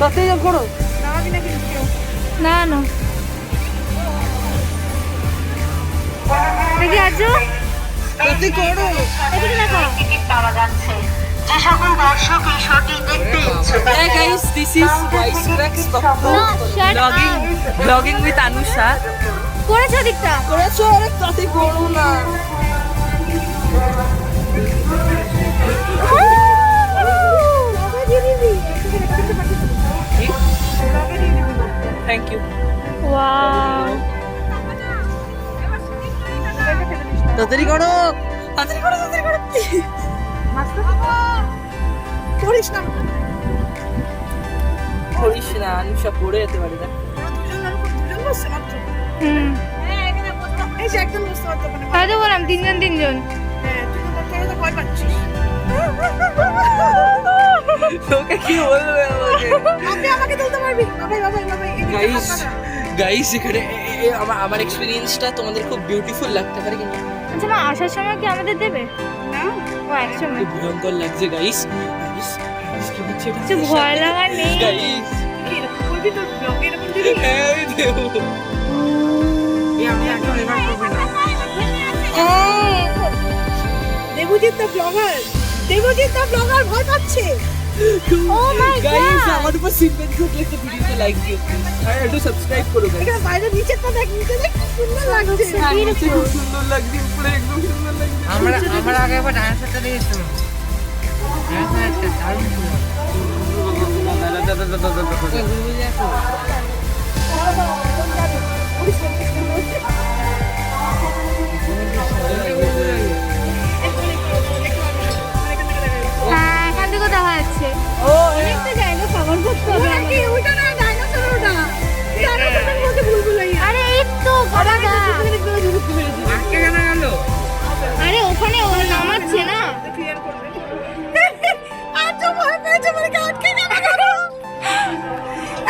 তাতেই করো না না দেখি আজু তাতেই করো। এদিকে দেখো Hey guys, this is Vice Rex vlogging with Anusha. করেছো দিকটা করেছো? আরে তাতেই করো না। Thank you. ওয়াও তাড়াতাড়ি করো, তাড়াতাড়ি করো, তাড়াতাড়ি করো। করিস না, করিস না, আনুষা পড়ে যেতে পারে। তাই তো বললাম তিনজন তিনজন তোকে কি বলবে আমাকে? গাইস গাইস এখানে আমার এক্সপেরিয়েন্সটা তোমাদের খুব বিউটিফুল লাগতে পারে, কিন্তু আচ্ছা মা আসার সময় কি আমাদের দেবে না ও একসময় খুব ভয়ঙ্কর লাগছে গাইস। কিছু ভয় লাগা নেই গাইস আমি দেবো। দেবজিৎ দা ব্লগার, দেবজিৎ দা ব্লগার ভয় পাচ্ছে। ও মাই গাইস গড আমার উপর সিম্পেথি থাকলে একটা ভিডিওতে লাইক দিও আর একটু সাবস্ক্রাইব করো গাইস। এখানে বাইরে নিচেরটা দেখ, নিচে দেখ কি সুন্দর লাগছে। খুব সুন্দর লাগছে, উপরে একদম সুন্দর লাগছে। আমরা আগে একবার ডান্সারটা দেখেছিলাম, ডান্সারটা দারুণ ছিল। হ্যাঁ এখান থেকে দেখা যাচ্ছে ও অনেকটা জায়গা কভার করতে হবে ওটা কি? আমাদের। ওটা না, ডাইনোসর ওটা। ডাইনোসরের মধ্যে বুলবুলাইয়া। আরে এই তো গাদা আটকে কেন গেল? আরে ওখানে ও নামাচ্ছে না আজও ভয় পেয়েছে, বলে কি আটকে কেন গেল?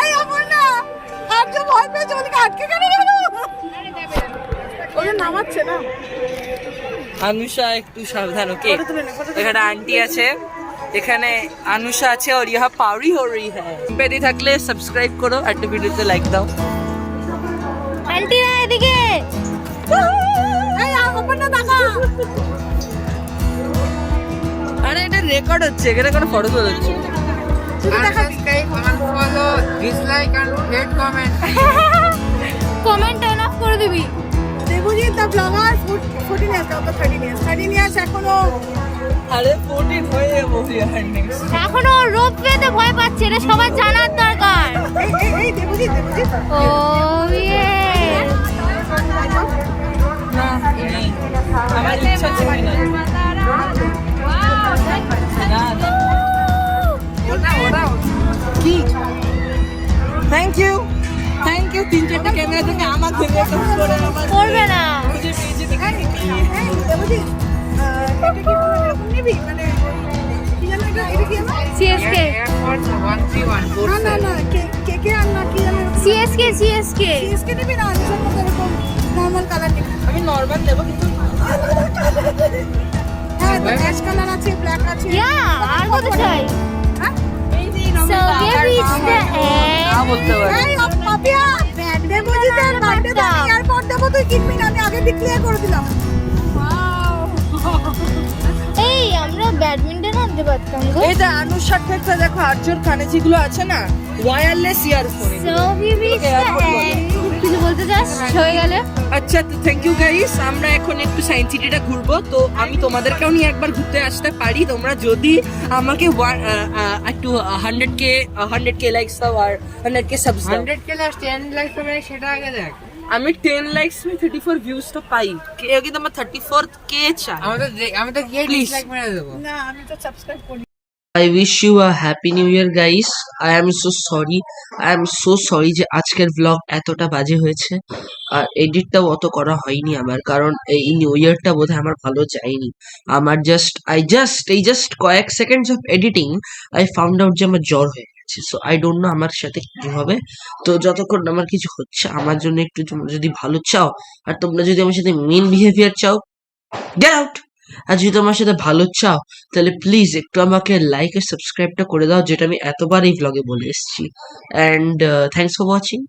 এই আমার না, আজও ভয় পেয়েছে, বলে কি আটকে কেন গেল? ওটা নামাচ্ছে না। अनुषा একটু সাবধান, ওকে? ফটো তুলে নে, ফটো তুলে নে। এখানে আন্টি আছে, এখানে अनुषा আছে, और यहाँ पावरी हो रही है। পেদি থাকলে সাবস্ক্রাইব করো, একটা ভিডিওতে লাইক দাও। আন্টি না এদিকে এই আমার না দেখা। আরে এটা রেকর্ড হচ্ছে, এখানে কোনো ফটো তোলা হচ্ছে না। Unsubscribe, unfollow, dislike and hate comment. Comment turn off করে দিবি দেবজিৎ দা ব্লগার 14 ইয়ার্স, কত 13 ইয়ার্স এখনো। আরে 14 হয়ে যাবো ইয়ার নেক্সট। এখনো রোপ পেতে ভয় পাচ্ছে, এটা সবার জানার দরকার এই দেবজিৎ, দেবজিৎ ও ইয়ে না এই আমার ইচ্ছা ছিল না। না না কি থ্যাংক ইউ তিন চারটা ক্যামেরা থেকে আমার থেকে করে আমার করবে না খুঁজে পেয়েছি দেখে দেবজিৎ এটা কি কোনো এরকম নিবি? মানে কি জানো এটা? এটা কি জানো? CSK Air Force 131. না না না, কে আর না, কি জানো? সিএসকে সিএসকে নিবি না? আনুষার মতো এরকম নর্মাল কালার নিবি। আমি নরমাল নেব, কিন্তু হ্যাঁ, অ্যাশ কালার আছে, ব্ল্যাক আছে। ইয়া আর কত চাই হ্যাঁ? So we have reached the না end. বলতে পারি। এই পাপিয়া, দেবজিতের বার্থডে এয়ারপোর্ট দেবো, তুই কিনবি না, আমি আগে ডিক্লেয়ার করে দিলাম। এই আমরা ব্যাডমিন্টন আনতে পারতাম গো এই যে অনুষার ক্ষেত্রে দেখো আর্যর কানে যেগুলো আছে না, wireless earphone. So we reached the end. কিছু বলতে চাস হয়ে গেলে আচ্ছা তো থ্যাংক ইউ গাইস, আমরা এখন একটু সায়েন্স সিটিটা ঘুরবো, তো আমি তোমাদেরকেও নিয়ে একবার ঘুরতে আসতে পারি। তোমরা যদি আমাকে একটু 100k লাইকস দাও আর 100k সাবস দাও। 100 কে লাস্ট 10 লাইক হবে সেটা আগে দেখ। আমি 10 লাইকস মে 34 ভিউজটা পাই, কেউ কিন্তু আমার 34k চাই। আমাদের গিয়ে Please. ডিসলাইক মেরে দেবো। না, আমি তো সাবস্ক্রাইব করি। I wish you a happy new year guys. I am so sorry যে আজকের ব্লগ এতটা বাজে হয়েছে, আর এডিটটাও অত করা হয়নি আমার, কারণ এই নিউ ইয়ারটা বোধহয় আমার ভালো যায়নি। আমার এই জাস্ট কয়েক seconds of editing I found out যে আমার জ্বর হয়ে গেছে। সো আই ডোন্ট নো আমার সাথে কি হবে। তো যতক্ষণ আমার কিছু হচ্ছে, আমার জন্য একটু তোমরা যদি ভালো চাও আর তোমরা যদি আমার সাথে মেন বিহেভিয়ার চাও, গেট আউট। আর যদি তোমার সাথে ভালো চাও তাহলে প্লিজ একটু আমাকে লাইক আর সাবস্ক্রাইবটা করে দাও, যেটা আমি এতবার এই ভ্লগে বলে এসেছি। And thanks for watching.